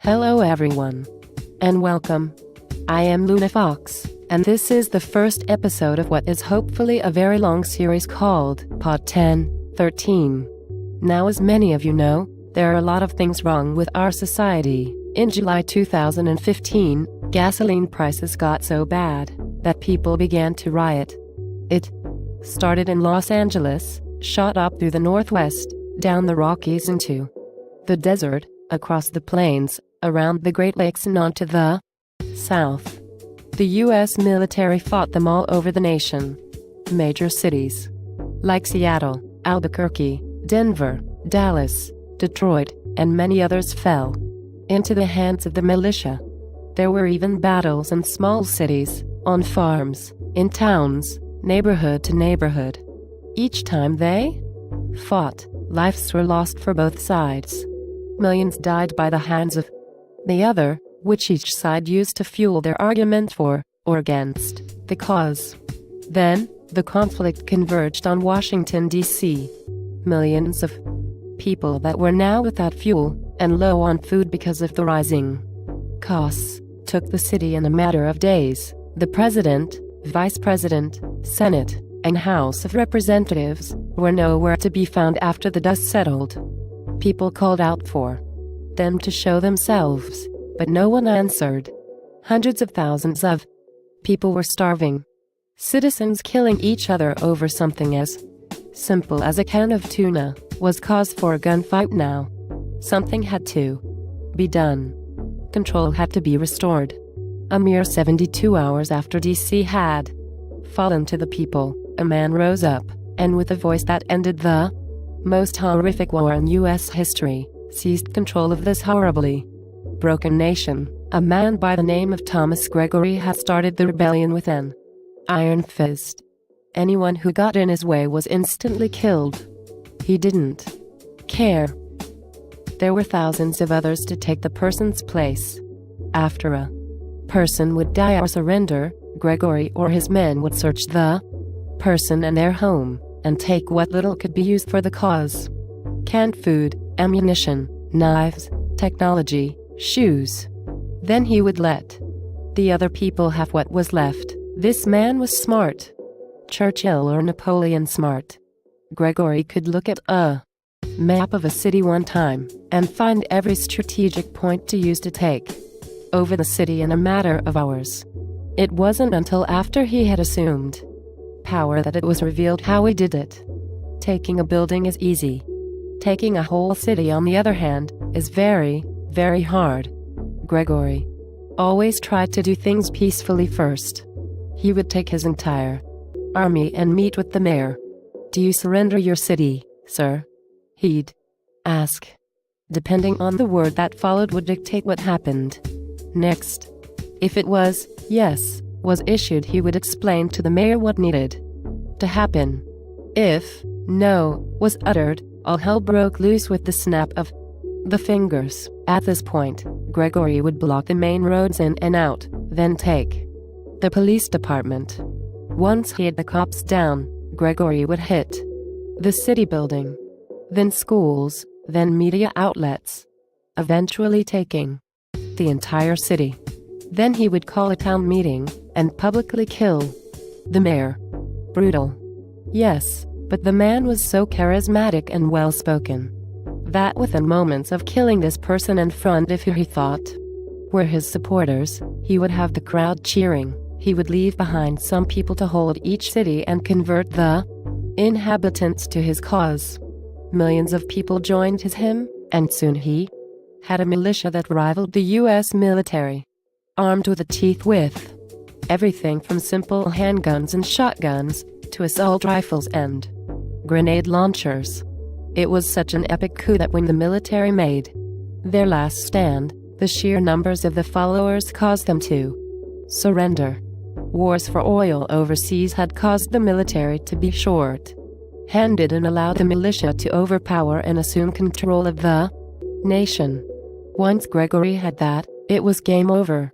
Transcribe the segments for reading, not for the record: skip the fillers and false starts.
Hello everyone, and welcome. I am Luna Fox, and this is the first episode of what is hopefully a very long series called Pod1013. Now, as many of you know, there are a lot of things wrong with our society. In July 2015, gasoline prices got so bad that people began to riot. It started in Los Angeles, shot up through the Northwest, down the Rockies into the desert, across the plains, around the Great Lakes and onto the South. The U.S. military fought them all over the nation. Major cities like Seattle, Albuquerque, Denver, Dallas, Detroit, and many others fell into the hands of the militia. There were even battles in small cities, on farms, in towns, neighborhood to neighborhood. Each time they fought, lives were lost for both sides. Millions died by the hands of the other, which each side used to fuel their argument for or against the cause. Then, the conflict converged on Washington, D.C. Millions of people that were now without fuel and low on food because of the rising costs took the city in a matter of days. The president, vice president, Senate, and House of Representatives were nowhere to be found after the dust settled. People called out for them to show themselves, but no one answered. Hundreds of thousands of people were starving. Citizens killing each other over something as simple as a can of tuna was cause for a gunfight now. Something had to be done. Control had to be restored. A mere 72 hours after DC had fallen to the people, a man rose up, and with a voice that ended the most horrific war in U.S. history, seized control of this horribly broken nation. A man by the name of Thomas Gregory had started the rebellion with an iron fist. Anyone who got in his way was instantly killed. He didn't care. There were thousands of others to take the person's place. After a person would die or surrender, Gregory or his men would search the person and their home, and take what little could be used for the cause. Canned food, ammunition, knives, technology, shoes. Then he would let the other people have what was left. This man was smart. Churchill or Napoleon smart. Gregory could look at a map of a city one time and find every strategic point to use to take over the city in a matter of hours. It wasn't until after he had assumed power that it was revealed how he did it. Taking a building is easy. Taking a whole city, on the other hand, is very, very hard. Gregory always tried to do things peacefully first. He would take his entire army and meet with the mayor. "Do you surrender your city, sir?" he'd ask. Depending on the word that followed would dictate what happened next. If it was yes was issued, he would explain to the mayor what needed to happen. If no was uttered, all hell broke loose with the snap of the fingers. At this point, Gregory would block the main roads in and out, then take the police department. Once he had the cops down, Gregory would hit the city building, then schools, then media outlets, eventually taking the entire city. Then he would call a town meeting and publicly kill the mayor. Brutal. Yes, but the man was so charismatic and well-spoken that within moments of killing this person in front of who he thought were his supporters, he would have the crowd cheering. He would leave behind some people to hold each city and convert the inhabitants to his cause. Millions of people joined him, and soon he had a militia that rivaled the U.S. military, armed to the teeth with everything from simple handguns and shotguns to assault rifles and grenade launchers. It was such an epic coup that when the military made their last stand, the sheer numbers of the followers caused them to surrender. Wars for oil overseas had caused the military to be short-handed and allowed the militia to overpower and assume control of the nation. Once Gregory had that, it was game over.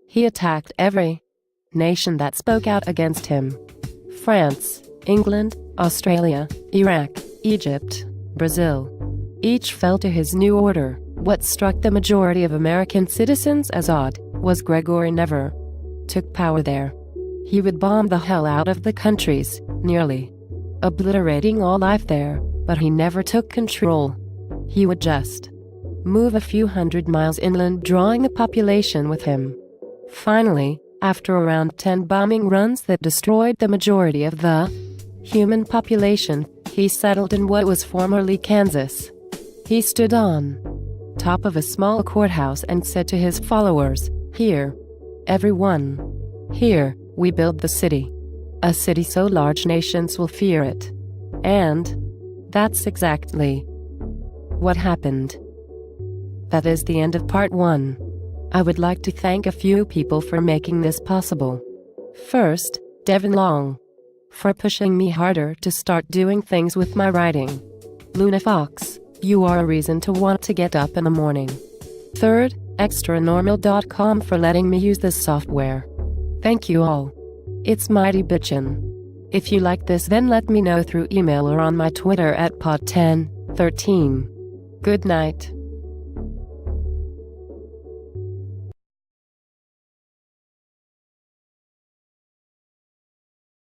He attacked every nation that spoke out against him. France, England, Australia, Iraq, Egypt, Brazil. Each fell to his new order. What struck the majority of American citizens as odd was Gregory never took power there. He would bomb the hell out of the countries, nearly obliterating all life there, but he never took control. He would just move a few hundred miles inland, drawing the population with him. Finally, after around 10 bombing runs that destroyed the majority of the human population, he settled in what was formerly Kansas. He stood on top of a small courthouse and said to his followers, "Here, everyone. Here, we build the city. A city so large nations will fear it." And that's exactly what happened. That is the end of part 1. I would like to thank a few people for making this possible. First, Devin Long, for pushing me harder to start doing things with my writing. Luna Fox, you are a reason to want to get up in the morning. Third, extranormal.com for letting me use this software. Thank you all. It's mighty bitchin'. If you like this, then let me know through email or on my Twitter at Pod1013. Good night.